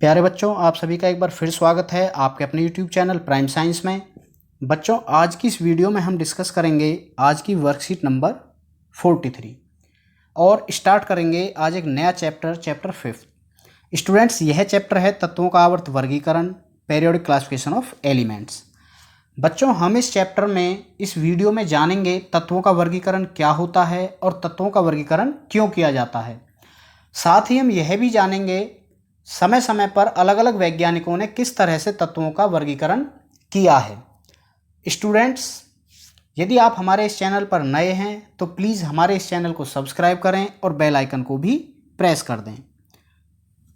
प्यारे बच्चों, आप सभी का एक बार फिर स्वागत है आपके अपने YouTube चैनल प्राइम साइंस में। बच्चों, आज की इस वीडियो में हम डिस्कस करेंगे आज की वर्कशीट नंबर 43 और स्टार्ट करेंगे आज एक नया चैप्टर 5। स्टूडेंट्स, यह चैप्टर है तत्वों का आवर्त वर्गीकरण, पीरियोडिक क्लासिफिकेशन ऑफ एलिमेंट्स। बच्चों, हम इस चैप्टर में इस वीडियो में जानेंगे तत्वों का वर्गीकरण क्या होता है और तत्वों का वर्गीकरण क्यों किया जाता है। साथ ही हम यह भी जानेंगे समय समय पर अलग अलग वैज्ञानिकों ने किस तरह से तत्वों का वर्गीकरण किया है। स्टूडेंट्स, यदि आप हमारे इस चैनल पर नए हैं तो प्लीज़ हमारे इस चैनल को सब्सक्राइब करें और बेल आइकन को भी प्रेस कर दें।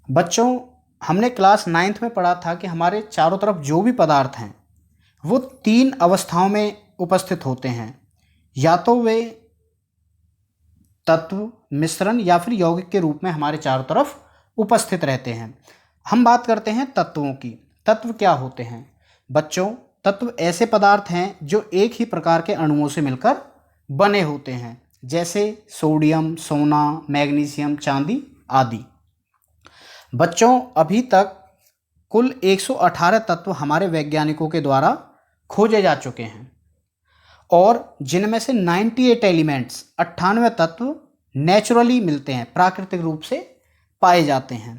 बच्चों, हमने क्लास 9th में पढ़ा था कि हमारे चारों तरफ जो भी पदार्थ हैं वो 3 अवस्थाओं में उपस्थित होते हैं, या तो वे तत्व, मिश्रण या फिर यौगिक के रूप में हमारे चारों तरफ उपस्थित रहते हैं। हम बात करते हैं तत्वों की। तत्व क्या होते हैं? बच्चों, तत्व ऐसे पदार्थ हैं जो एक ही प्रकार के अणुओं से मिलकर बने होते हैं, जैसे सोडियम, सोना, मैग्नीशियम, चांदी आदि। बच्चों, अभी तक कुल 118 तत्व हमारे वैज्ञानिकों के द्वारा खोजे जा चुके हैं और जिनमें से 98 एलिमेंट्स, 98 तत्व नेचुरली मिलते हैं, प्राकृतिक रूप से पाए जाते हैं।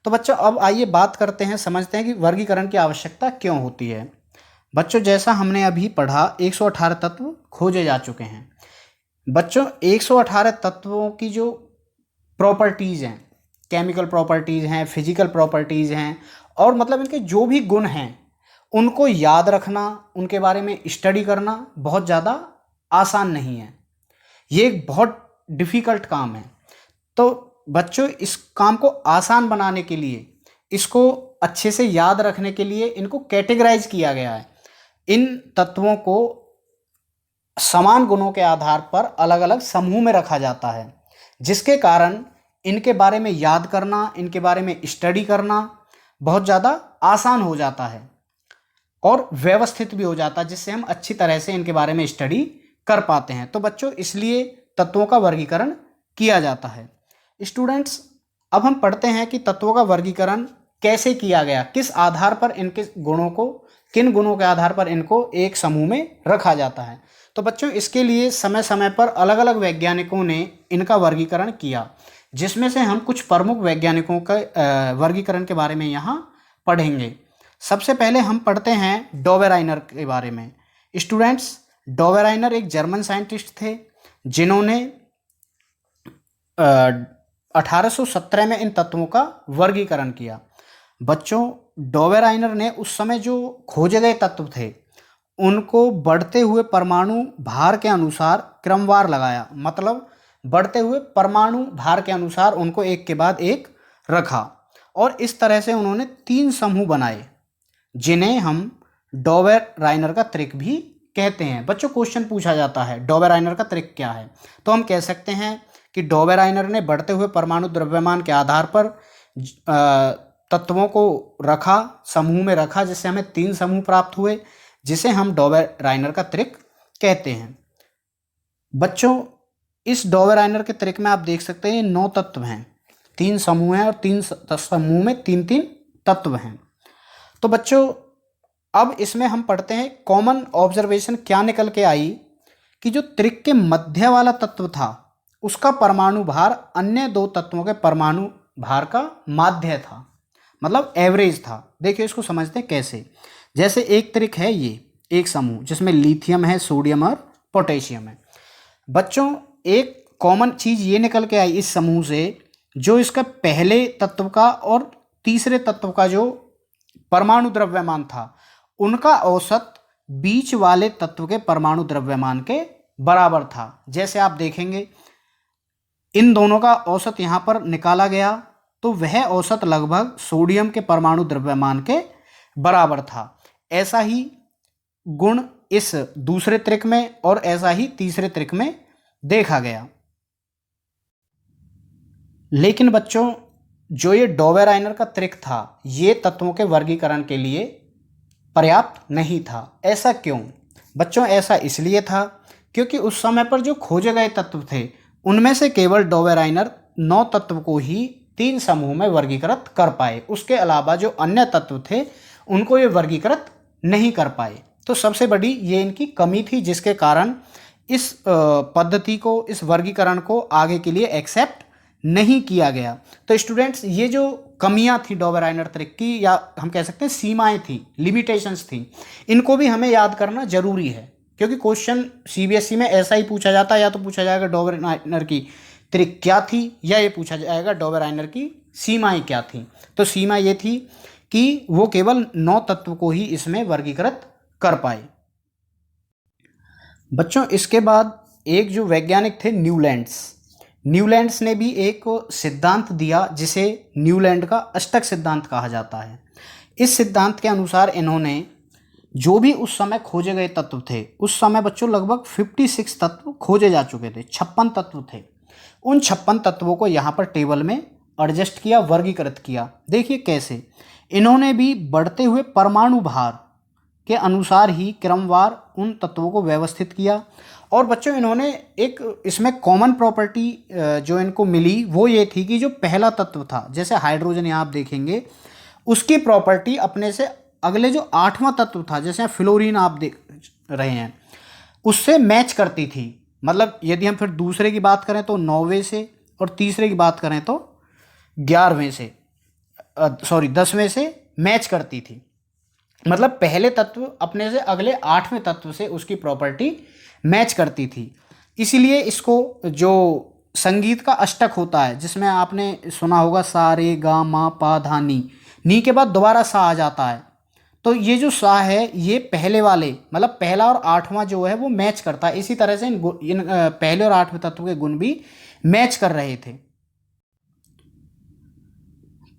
तो बच्चों, अब आइए बात करते हैं, समझते हैं कि वर्गीकरण की आवश्यकता क्यों होती है। बच्चों, जैसा हमने अभी पढ़ा, 118 तत्व खोजे जा चुके हैं। बच्चों, 118 तत्वों की जो प्रॉपर्टीज़ हैं, केमिकल प्रॉपर्टीज़ हैं, फिजिकल प्रॉपर्टीज़ हैं, और मतलब इनके जो भी गुण हैं उनको याद रखना, उनके बारे में स्टडी करना बहुत ज़्यादा आसान नहीं है। ये एक बहुत डिफ़िकल्ट काम है। तो बच्चों, इस काम को आसान बनाने के लिए, इसको अच्छे से याद रखने के लिए इनको कैटेगराइज किया गया है। इन तत्वों को समान गुणों के आधार पर अलग अलग समूह में रखा जाता है, जिसके कारण इनके बारे में याद करना, इनके बारे में स्टडी करना बहुत ज़्यादा आसान हो जाता है और व्यवस्थित भी हो जाता है, जिससे हम अच्छी तरह से इनके बारे में स्टडी कर पाते हैं। तो बच्चों, इसलिए तत्वों का वर्गीकरण किया जाता है। स्टूडेंट्स, अब हम पढ़ते हैं कि तत्वों का वर्गीकरण कैसे किया गया, किस आधार पर इनके गुणों को, किन गुणों के आधार पर इनको एक समूह में रखा जाता है। तो बच्चों, इसके लिए समय समय पर अलग अलग वैज्ञानिकों ने इनका वर्गीकरण किया, जिसमें से हम कुछ प्रमुख वैज्ञानिकों का वर्गीकरण के बारे में यहाँ पढ़ेंगे। सबसे पहले हम पढ़ते हैं डोबेराइनर के बारे में। स्टूडेंट्स, डोबेराइनर एक जर्मन साइंटिस्ट थे जिन्होंने 1817 में इन तत्वों का वर्गीकरण किया। बच्चों, डोबेराइनर ने उस समय जो खोजे गए तत्व थे उनको बढ़ते हुए परमाणु भार के अनुसार क्रमवार लगाया, मतलब बढ़ते हुए परमाणु भार के अनुसार उनको एक के बाद एक रखा, और इस तरह से उन्होंने 3 समूह बनाए, जिन्हें हम डोबेराइनर का त्रिक भी कहते हैं। बच्चों, क्वेश्चन पूछा जाता है डोबेराइनर का त्रिक क्या है, तो हम कह सकते हैं कि डोबेराइनर ने बढ़ते हुए परमाणु द्रव्यमान के आधार पर तत्वों को रखा, समूह में रखा, जिससे हमें 3 समूह प्राप्त हुए, जिसे हम डोबेराइनर का त्रिक कहते हैं। बच्चों, इस डोबेराइनर के त्रिक में आप देख सकते हैं 9 तत्व हैं, 3 समूह हैं और 3 समूह में 3-3 तत्व हैं। तो बच्चों, अब इसमें हम पढ़ते हैं कॉमन ऑब्जर्वेशन क्या निकल के आई कि जो त्रिक के मध्य वाला तत्व था उसका परमाणु भार अन्य 2 तत्वों के परमाणु भार का माध्य था, मतलब एवरेज था। देखिए, इसको समझते हैं कैसे। जैसे एक त्रिक है, ये एक समूह जिसमें लिथियम है, सोडियम और पोटेशियम है। बच्चों, एक कॉमन चीज़ ये निकल के आई इस समूह से, जो इसका पहले तत्व का और तीसरे तत्व का जो परमाणु द्रव्यमान था उनका औसत बीच वाले तत्व के परमाणु द्रव्यमान के बराबर था। जैसे आप देखेंगे, इन दोनों का औसत यहाँ पर निकाला गया तो वह औसत लगभग सोडियम के परमाणु द्रव्यमान के बराबर था। ऐसा ही गुण इस दूसरे त्रिक में और ऐसा ही तीसरे त्रिक में देखा गया। लेकिन बच्चों, जो ये डोबेराइनर का त्रिक था, ये तत्वों के वर्गीकरण के लिए पर्याप्त नहीं था। ऐसा क्यों? बच्चों, ऐसा इसलिए था क्योंकि उस समय पर जो खोजे गए तत्व थे उनमें से केवल डोबेराइनर 9 तत्व को ही तीन समूह में वर्गीकृत कर पाए। उसके अलावा जो अन्य तत्व थे उनको ये वर्गीकृत नहीं कर पाए। तो सबसे बड़ी ये इनकी कमी थी, जिसके कारण इस पद्धति को, इस वर्गीकरण को आगे के लिए एक्सेप्ट नहीं किया गया। तो स्टूडेंट्स, ये जो कमियां थी डॉबर-राइनर त्रिक की, या हम कह सकते हैं सीमाएं थी, लिमिटेशंस थी, इनको भी हमें याद करना जरूरी है, क्योंकि क्वेश्चन सीबीएसई में ऐसा ही पूछा जाता है। या तो पूछा जाएगा डॉबर-राइनर की त्रिक क्या थी, या ये पूछा जाएगा डॉबर-राइनर की सीमाएं क्या थी। तो सीमा ये थी कि वो केवल 9 तत्व को ही इसमें वर्गीकृत कर पाए। बच्चों, इसके बाद एक जो वैज्ञानिक थे न्यूलैंड्स ने भी एक सिद्धांत दिया जिसे न्यूलैंड का अष्टक सिद्धांत कहा जाता है। इस सिद्धांत के अनुसार इन्होंने जो भी उस समय खोजे गए तत्व थे, उस समय बच्चों लगभग 56 तत्व खोजे जा चुके थे, 56 तत्व थे। उन 56 तत्वों को यहाँ पर टेबल में एडजस्ट किया, वर्गीकृत किया। देखिए कैसे इन्होंने भी बढ़ते हुए परमाणु भार के अनुसार ही क्रमवार उन तत्वों को व्यवस्थित किया। और बच्चों, इन्होंने एक इसमें कॉमन प्रॉपर्टी जो इनको मिली वो ये थी कि जो पहला तत्व था, जैसे हाइड्रोजन यहाँ आप देखेंगे, उसकी प्रॉपर्टी अपने से अगले जो 8वां तत्व था, जैसे फ्लोरीन आप देख रहे हैं, उससे मैच करती थी। मतलब यदि हम फिर दूसरे की बात करें तो 9वें से, और तीसरे की बात करें तो 10वें से मैच करती थी। मतलब पहले तत्व अपने से अगले 8वें तत्व से उसकी प्रॉपर्टी मैच करती थी। इसीलिए इसको जो संगीत का अष्टक होता है, जिसमें आपने सुना होगा सा रे गा मा पा धा नी के बाद दोबारा सा आ जाता है, तो ये जो सा है ये पहले वाले, मतलब पहला और 8वां जो है वो मैच करता है। इसी तरह से इन पहले और 8वें तत्व के गुण भी मैच कर रहे थे।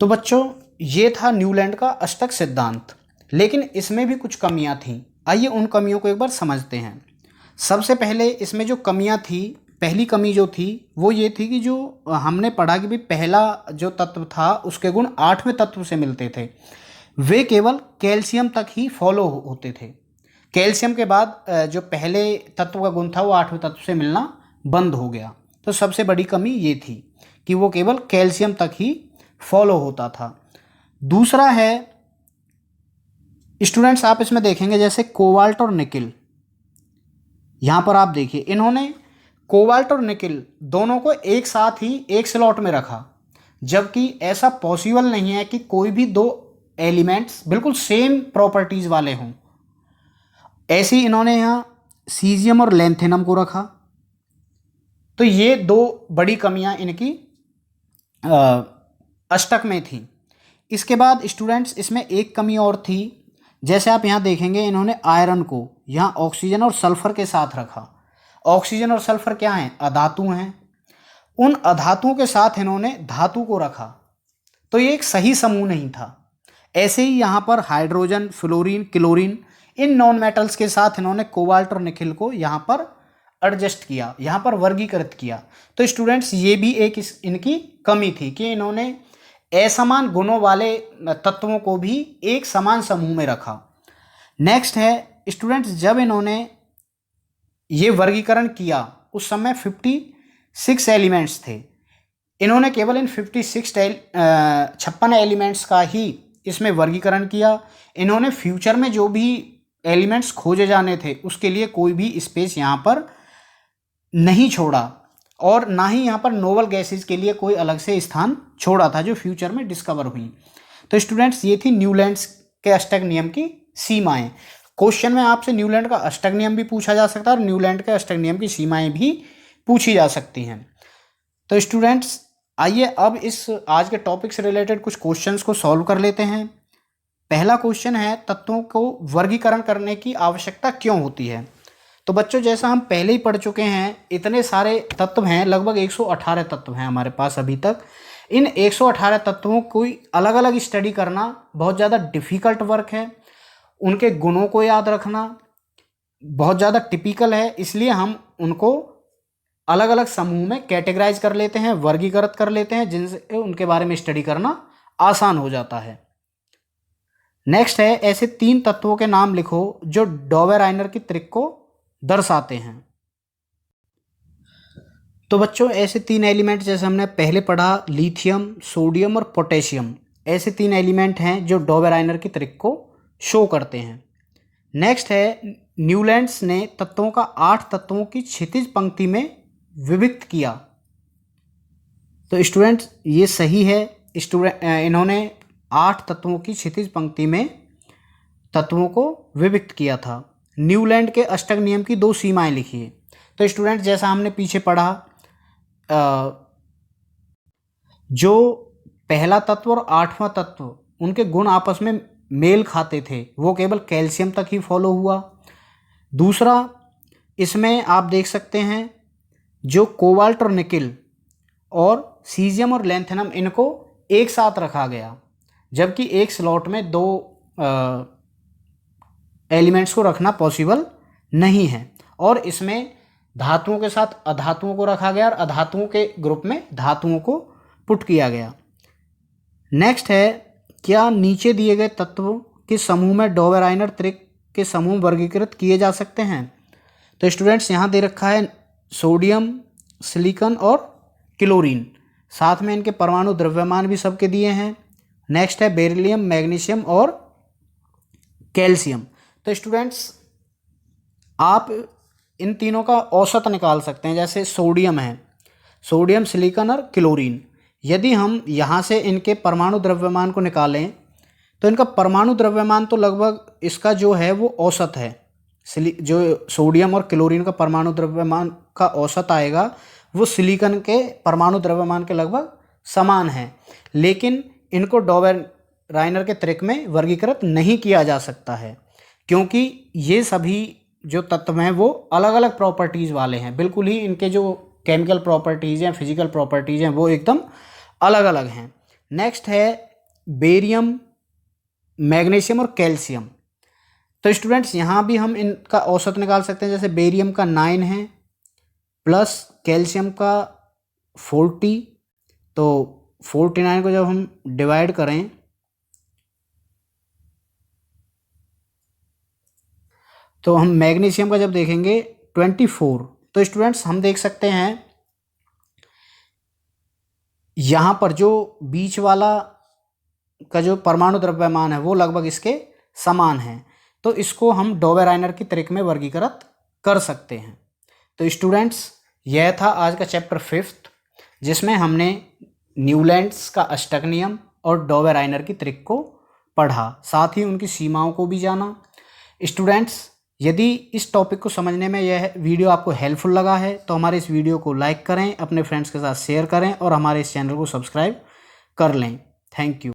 तो बच्चों, ये था न्यूलैंड का अष्टक सिद्धांत, लेकिन इसमें भी कुछ कमियां थीं। आइए उन कमियों को एक बार समझते हैं। सबसे पहले इसमें जो कमियां थी, पहली कमी जो थी वो ये थी कि जो हमने पढ़ा कि भाई पहला जो तत्व था उसके गुण 8वें तत्व से मिलते थे, वे केवल कैल्शियम तक ही फॉलो होते थे। कैल्शियम के बाद जो पहले तत्व का गुण था वो 8वें तत्व से मिलना बंद हो गया। तो सबसे बड़ी कमी ये थी कि वो केवल कैल्शियम तक ही फॉलो होता था। दूसरा है स्टूडेंट्स, आप इसमें देखेंगे जैसे कोबाल्ट और निकिल, यहाँ पर आप देखिए इन्होंने कोबाल्ट और निकिल दोनों को एक साथ ही एक स्लॉट में रखा, जबकि ऐसा पॉसिबल नहीं है कि कोई भी दो एलिमेंट्स बिल्कुल सेम प्रॉपर्टीज वाले हों। ऐसे ही इन्होंने यहाँ सीजियम और लैंथेनम को रखा। तो ये दो बड़ी कमियां इनकी अष्टक में थी। इसके बाद स्टूडेंट्स, इसमें एक कमी और थी। जैसे आप यहाँ देखेंगे इन्होंने आयरन को यहाँ ऑक्सीजन और सल्फर के साथ रखा। ऑक्सीजन और सल्फर क्या हैं? अधातु हैं। उन अधातुओं के साथ इन्होंने धातु को रखा, तो ये एक सही समूह नहीं था। ऐसे ही यहाँ पर hydrogen, fluorine, chlorine, in non metals के साथ इन्होंने कोबाल्ट और निकिल को यहाँ पर एडजस्ट किया, यहाँ पर वर्गीकृत किया। तो स्टूडेंट्स, ये भी एक इनकी कमी थी कि इन्होंने असमान गुणों वाले तत्वों को भी एक समान समूह में रखा। नेक्स्ट है स्टूडेंट्स, जब इन्होंने ये वर्गीकरण किया उस समय 56 एलिमेंट्स थे। इन्होंने केवल इन 56 एलिमेंट्स का ही इसमें वर्गीकरण किया। इन्होंने फ्यूचर में जो भी एलिमेंट्स खोजे जाने थे उसके लिए कोई भी स्पेस यहाँ पर नहीं छोड़ा, और ना ही यहाँ पर नोबल गैसेज के लिए कोई अलग से स्थान छोड़ा था जो फ्यूचर में डिस्कवर हुई। तो स्टूडेंट्स, ये थी न्यूलैंड्स के अष्टक नियम की सीमाएं। क्वेश्चन में आपसे न्यूलैंड का अष्टक नियम भी पूछा जा सकता है और न्यूलैंड के अष्टक नियम की सीमाएं भी पूछी जा सकती हैं। तो स्टूडेंट्स, आइए अब इस आज के टॉपिक से रिलेटेड कुछ क्वेश्चंस को सॉल्व कर लेते हैं। पहला क्वेश्चन है, तत्वों को वर्गीकरण करने की आवश्यकता क्यों होती है? तो बच्चों, जैसा हम पहले ही पढ़ चुके हैं, इतने सारे तत्व हैं, लगभग 118 तत्व हैं हमारे पास अभी तक। इन 118 तत्वों को अलग अलग स्टडी करना बहुत ज़्यादा डिफ़िकल्ट वर्क है। उनके गुणों को याद रखना बहुत ज़्यादा टिपिकल है, इसलिए हम उनको अलग अलग समूह में कैटेगराइज कर लेते हैं, वर्गीकृत कर लेते हैं, जिनसे उनके बारे में स्टडी करना आसान हो जाता है। नेक्स्ट है, ऐसे 3 तत्वों के नाम लिखो जो डॉबर-राइनर की त्रिक को दर्शाते हैं। तो बच्चों ऐसे 3 एलिमेंट जैसे हमने पहले पढ़ा, लिथियम, सोडियम और पोटेशियम, ऐसे 3 एलिमेंट हैं जो डॉबेराइनर की ट्रिक को शो करते हैं। नेक्स्ट है, न्यूलैंड्स ने तत्वों का 8 तत्वों की क्षैतिज पंक्ति में विभक्त किया। तो स्टूडेंट्स ये सही है। इन्होंने 8 तत्वों की क्षैतिज पंक्ति में तत्वों को विभक्त किया था। न्यूलैंड के अष्टक नियम की 2 सीमाएं लिखिए। तो स्टूडेंट्स जैसा हमने पीछे पढ़ा, जो पहला तत्व और 8वां तत्व उनके गुण आपस में मेल खाते थे, वो केवल कैल्शियम तक ही फॉलो हुआ। दूसरा, इसमें आप देख सकते हैं जो कोबाल्ट और निकिल और सीजियम और लैंथेनम, इनको एक साथ रखा गया, जबकि एक स्लॉट में 2 एलिमेंट्स को रखना पॉसिबल नहीं है। और इसमें धातुओं के साथ अधातुओं को रखा गया और अधातुओं के ग्रुप में धातुओं को पुट किया गया। नेक्स्ट है, क्या नीचे दिए गए तत्वों के समूह में डॉबेराइनर त्रिक के समूह वर्गीकृत किए जा सकते हैं? तो स्टूडेंट्स यहाँ दे रखा है सोडियम, सिलिकॉन और क्लोरीन, साथ में इनके परमाणु द्रव्यमान भी सबके दिए हैं। नेक्स्ट है बेरिलियम, मैग्नीशियम और कैल्शियम। तो स्टूडेंट्स आप इन तीनों का औसत निकाल सकते हैं। जैसे सोडियम है, सोडियम, सिलिकॉन और क्लोरीन, यदि हम यहाँ से इनके परमाणु द्रव्यमान को निकालें तो इनका परमाणु द्रव्यमान तो लगभग इसका जो है वो औसत है। जो सोडियम और क्लोरीन का परमाणु द्रव्यमान का औसत आएगा वो सिलिकॉन के परमाणु द्रव्यमान के लगभग समान है, लेकिन इनको डॉबेराइनर के त्रिक में वर्गीकृत नहीं किया जा सकता है, क्योंकि ये सभी जो तत्व हैं वो अलग अलग प्रॉपर्टीज़ वाले हैं। बिल्कुल ही इनके जो केमिकल प्रॉपर्टीज़ हैं, फिजिकल प्रॉपर्टीज़ हैं, वो एकदम अलग अलग हैं। नेक्स्ट है बेरियम, मैग्नीशियम और कैल्शियम। तो स्टूडेंट्स यहाँ भी हम इनका औसत निकाल सकते हैं। जैसे बेरियम का 9 है प्लस कैल्शियम का 40, तो 49 को जब हम डिवाइड करें तो हम मैग्नीशियम का जब देखेंगे 24। तो स्टूडेंट्स हम देख सकते हैं यहाँ पर जो बीच वाला का जो परमाणु द्रव्यमान है वो लगभग इसके समान है, तो इसको हम डॉबेराइनर की त्रिक में वर्गीकृत कर सकते हैं। तो स्टूडेंट्स यह था आज का चैप्टर 5th, जिसमें हमने न्यूलैंड्स का अष्टक नियम और डॉबेराइनर की त्रिक को पढ़ा, साथ ही उनकी सीमाओं को भी जाना। स्टूडेंट्स यदि इस टॉपिक को समझने में यह वीडियो आपको हेल्पफुल लगा है तो हमारे इस वीडियो को लाइक करें, अपने फ्रेंड्स के साथ शेयर करें और हमारे इस चैनल को सब्सक्राइब कर लें। Thank you.